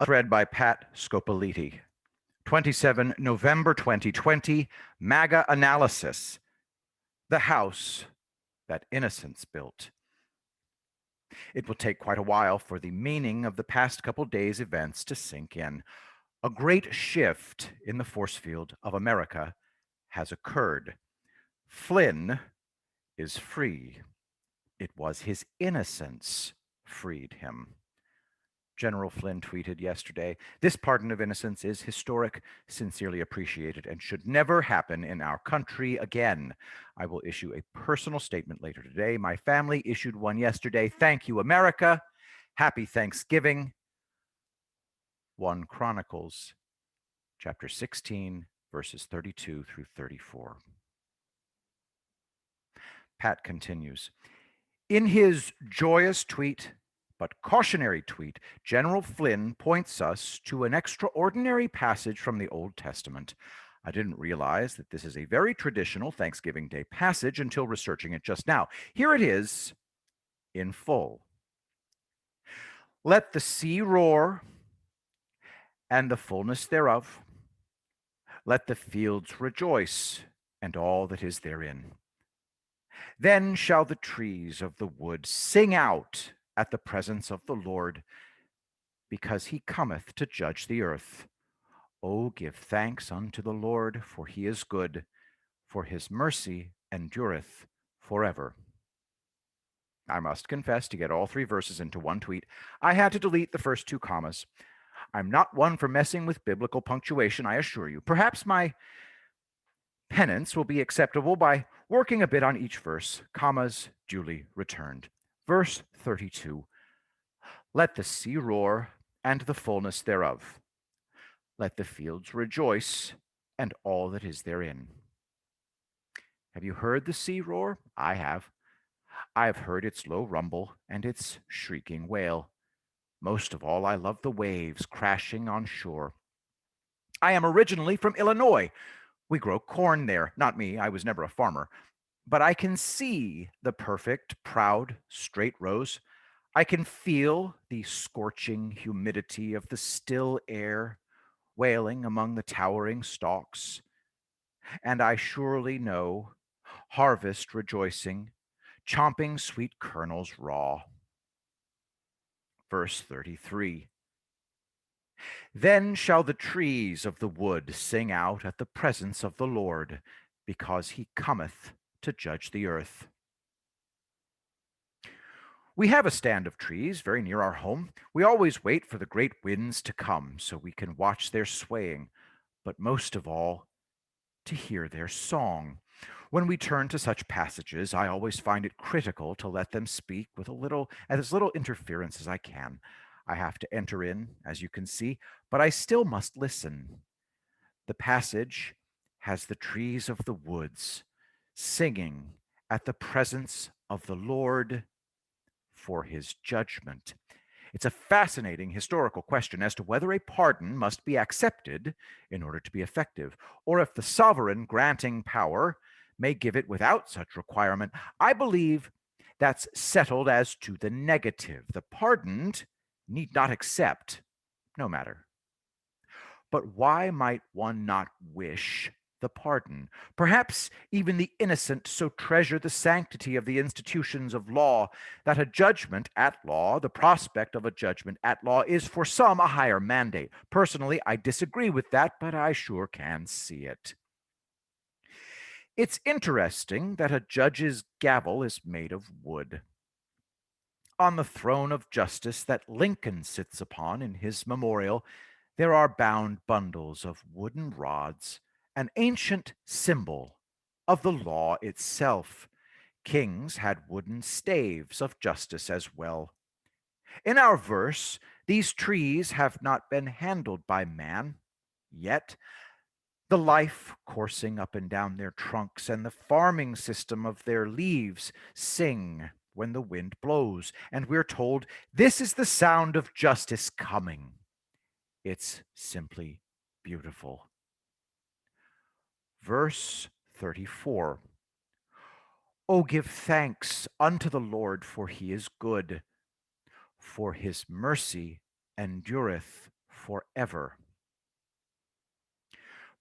A thread by Pat Scopoliti. 27 November 2020, MAGA analysis. The house that innocence built. It will take quite a while for the meaning of the past couple days' events to sink in. A great shift in the force field of America has occurred. Flynn is free. It was his innocence freed him. General Flynn tweeted yesterday, "This pardon of innocence is historic, sincerely appreciated, and should never happen in our country again. I will issue a personal statement later today. My family issued one yesterday. Thank you, America. Happy Thanksgiving." 1 Chronicles, chapter 16, verses 32 through 34. Pat continues, in his joyous tweet, but cautionary tweet, General Flynn points us to an extraordinary passage from the Old Testament. I didn't realize that this is a very traditional Thanksgiving Day passage until researching it just now. Here it is in full. Let the sea roar and the fullness thereof. Let the fields rejoice and all that is therein. Then shall the trees of the wood sing out at the presence of the Lord, because he cometh to judge the earth. O give thanks unto the Lord, for he is good, for his mercy endureth forever. I must confess, to get all 3 verses into one tweet, I had to delete the first 2 commas. I'm not one for messing with biblical punctuation, I assure you. Perhaps my penance will be acceptable by working a bit on each verse, commas duly returned. Verse 32, let the sea roar and the fullness thereof. Let the fields rejoice and all that is therein. Have you heard the sea roar? I have. I have heard its low rumble and its shrieking wail. Most of all, I love the waves crashing on shore. I am originally from Illinois. We grow corn there. Not me, I was never a farmer. But I can see the perfect, proud, straight rows. I can feel the scorching humidity of the still air wailing among the towering stalks. And I surely know harvest rejoicing, chomping sweet kernels raw. Verse 33. Then shall the trees of the wood sing out at the presence of the Lord, because he cometh to judge the earth. We have a stand of trees very near our home. We always wait for the great winds to come so we can watch their swaying, but most of all, to hear their song. When we turn to such passages, I always find it critical to let them speak with as little interference as I can. I have to enter in, as you can see, but I still must listen. The passage has the trees of the woods singing at the presence of the Lord for his judgment. It's a fascinating historical question as to whether a pardon must be accepted in order to be effective, or if the sovereign granting power may give it without such requirement. I believe that's settled as to the negative. The pardoned need not accept, no matter. But why might one not wish the pardon? Perhaps even the innocent so treasure the sanctity of the institutions of law that a judgment at law, the prospect of a judgment at law, is for some a higher mandate. Personally, I disagree with that, but I sure can see it. It's interesting that a judge's gavel is made of wood. On the throne of justice that Lincoln sits upon in his memorial, there are bound bundles of wooden rods, an ancient symbol of the law itself. Kings had wooden staves of justice as well. In our verse, these trees have not been handled by man yet. The life coursing up and down their trunks and the farming system of their leaves sing when the wind blows, and we're told this is the sound of justice coming. It's simply beautiful. Verse 34. O give thanks unto the Lord, for he is good, for his mercy endureth forever.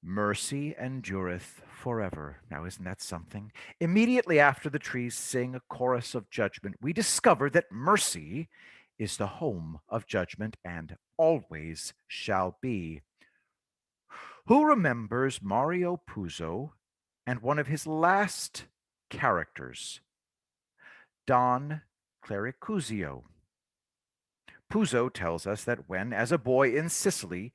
Mercy endureth forever. Now, isn't that something? Immediately after the trees sing a chorus of judgment, we discover that mercy is the home of judgment and always shall be. Who remembers Mario Puzo and one of his last characters, Don Claricuzio? Puzo tells us that when, as a boy in Sicily,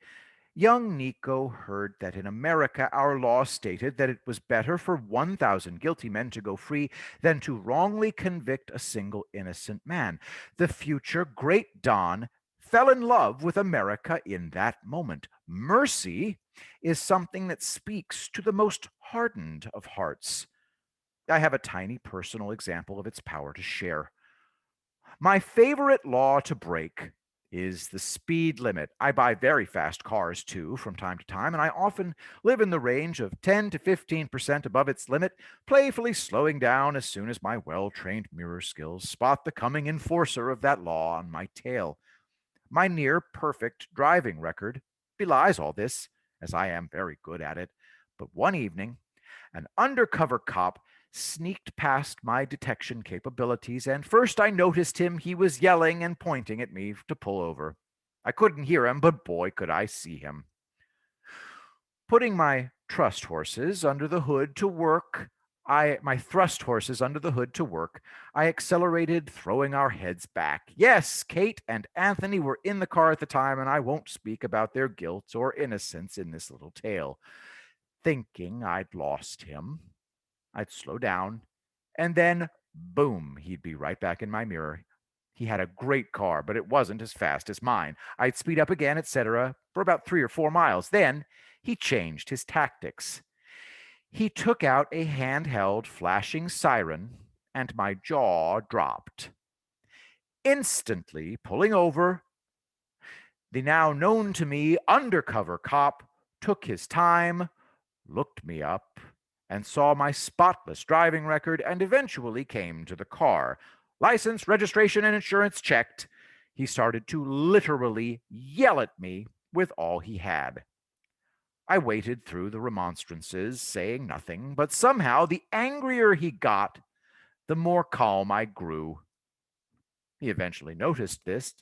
young Nico heard that in America our law stated that it was better for 1,000 guilty men to go free than to wrongly convict a single innocent man, the future great Don fell in love with America in that moment. Mercy is something that speaks to the most hardened of hearts. I have a tiny personal example of its power to share. My favorite law to break is the speed limit. I buy very fast cars too from time to time, and I often live in the range of 10 to 15% above its limit, playfully slowing down as soon as my well trained mirror skills spot the coming enforcer of that law on my tail. My near perfect driving record belies all this, as I am very good at it. But one evening, an undercover cop sneaked past my detection capabilities, and first I noticed him. He was yelling and pointing at me to pull over. I couldn't hear him, but boy, could I see him. Putting my trust horses under the hood to work, my thrust horses under the hood to work, I accelerated, throwing our heads back. Yes, Kate and Anthony were in the car at the time, and I won't speak about their guilt or innocence in this little tale. Thinking I'd lost him, I'd slow down, and then boom, he'd be right back in my mirror. He had a great car, but it wasn't as fast as mine. I'd speed up again, etc., for about 3 or 4 miles. Then he changed his tactics. He took out a handheld flashing siren, and my jaw dropped. Instantly pulling over, the now known to me undercover cop took his time, looked me up, and saw my spotless driving record and eventually came to the car. License, registration, and insurance checked. He started to literally yell at me with all he had. I waited through the remonstrances, saying nothing, but somehow the angrier he got, the more calm I grew. He eventually noticed this,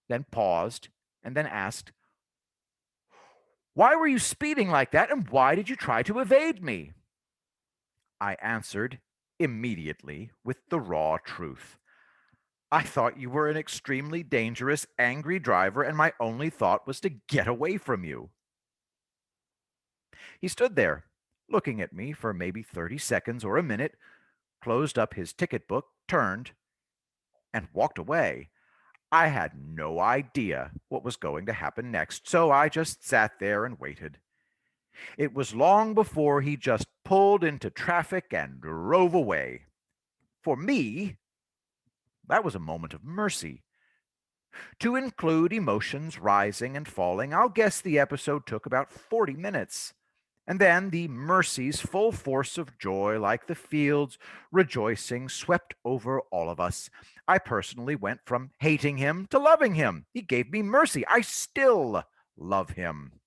then paused, and then asked, "Why were you speeding like that, and why did you try to evade me?" I answered immediately with the raw truth. "I thought you were an extremely dangerous, angry driver, and my only thought was to get away from you." He stood there, looking at me for maybe 30 seconds or a minute, closed up his ticket book, turned, and walked away. I had no idea what was going to happen next, so I just sat there and waited. It was long before he just pulled into traffic and drove away. For me, that was a moment of mercy. To include emotions rising and falling, I'll guess the episode took about 40 minutes. And then the mercy's full force of joy, like the fields rejoicing, swept over all of us. I personally went from hating him to loving him. He gave me mercy. I still love him.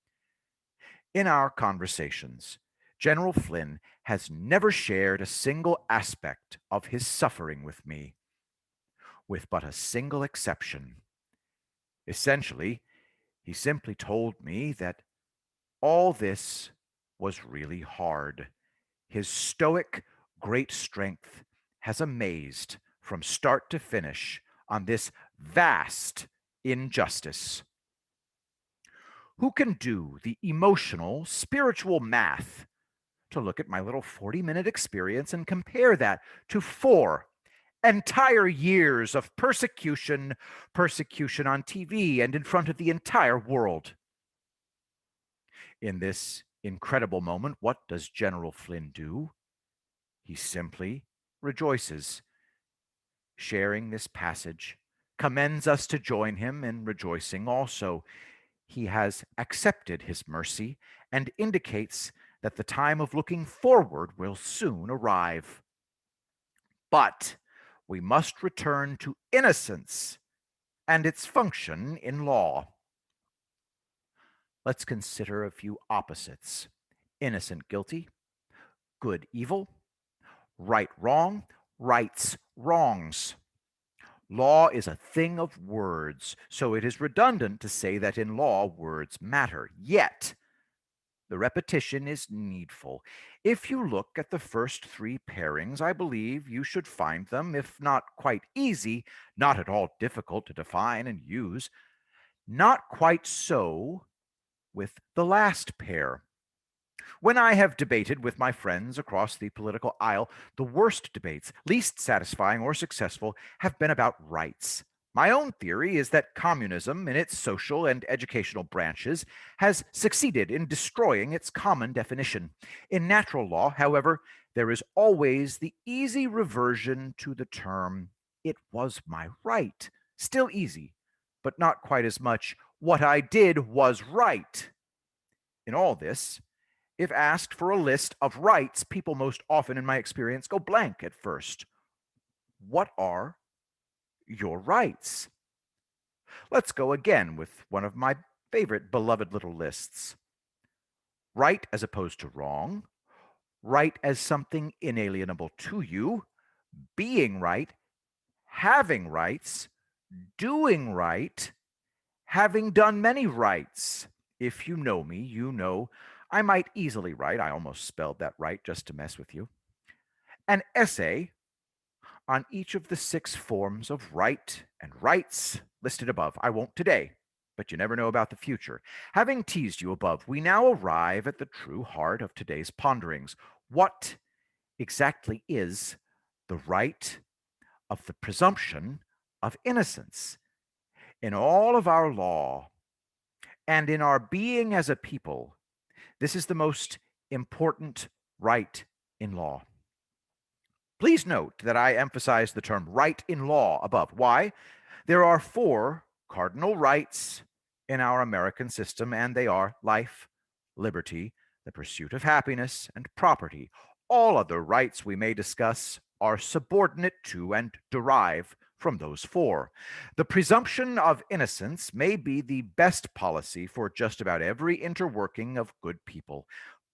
In our conversations, General Flynn has never shared a single aspect of his suffering with me, with but a single exception. Essentially, he simply told me that all this was really hard. His stoic, great strength has amazed from start to finish on this vast injustice. Who can do the emotional, spiritual math to look at my little 40-minute experience and compare that to 4 entire years of persecution on TV and in front of the entire world? In this incredible moment, what does General Flynn do? He simply rejoices. Sharing this passage commends us to join him in rejoicing also. He has accepted his mercy and indicates that the time of looking forward will soon arrive. But we must return to innocence and its function in law. Let's consider a few opposites: innocent guilty, good evil, right wrong, rights wrongs. Law is a thing of words, so it is redundant to say that in law words matter. Yet, the repetition is needful. If you look at the first three pairings, I believe you should find them, if not quite easy, not at all difficult to define and use. Not quite so with the last pair. When I have debated with my friends across the political aisle, the worst debates, least satisfying or successful, have been about rights. My own theory is that communism, in its social and educational branches, has succeeded in destroying its common definition. In natural law, however, there is always the easy reversion to the term, "it was my right." Still easy, but not quite as much, "what I did was right." In all this, if asked for a list of rights, people most often, in my experience, go blank at first. What are your rights? Let's go again with one of my favorite beloved little lists. Right as opposed to wrong, right as something inalienable to you, being right, having rights, doing right, having done many rights. If you know me, you know I might easily write, I almost spelled that right just to mess with you, an essay on each of the 6 forms of right and rights listed above. I won't today, but you never know about the future. Having teased you above, we now arrive at the true heart of today's ponderings. What exactly is the right of the presumption of innocence? In all of our law and in our being as a people, this is the most important right in law. Please note that I emphasize the term right in law above. Why? There are 4 cardinal rights in our American system, and they are life, liberty, the pursuit of happiness, and property. All other rights we may discuss are subordinate to and derive from those 4. The presumption of innocence may be the best policy for just about every interworking of good people.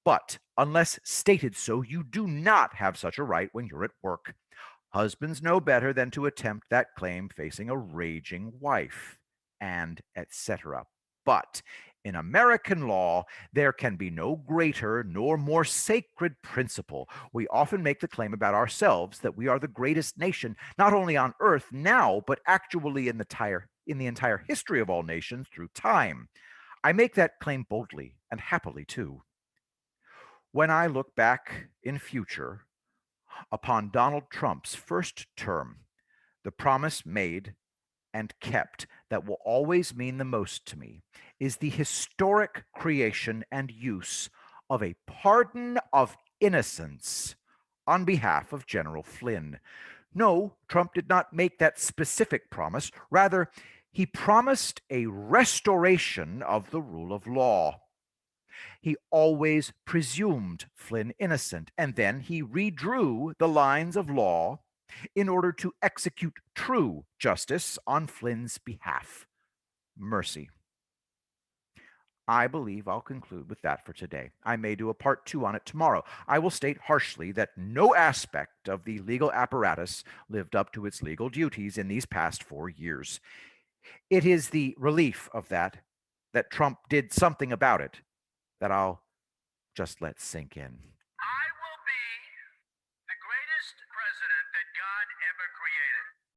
But unless stated so, you do not have such a right when you're at work. Husbands know better than to attempt that claim facing a raging wife, and etc. But in American law, there can be no greater nor more sacred principle. We often make the claim about ourselves that we are the greatest nation, not only on earth now, but actually in the entire history of all nations through time. I make that claim boldly and happily too. When I look back in future upon Donald Trump's first term, the promise made and kept that will always mean the most to me is the historic creation and use of a pardon of innocence on behalf of General Flynn. No, Trump did not make that specific promise. Rather, he promised a restoration of the rule of law. He always presumed Flynn innocent, and then he redrew the lines of law in order to execute true justice on Flynn's behalf. Mercy. I believe I'll conclude with that for today. I may do a part 2 on it tomorrow. I will state harshly that no aspect of the legal apparatus lived up to its legal duties in these past 4 years. It is the relief of that Trump did something about it, that I'll just let sink in. I will be the greatest president that God ever created.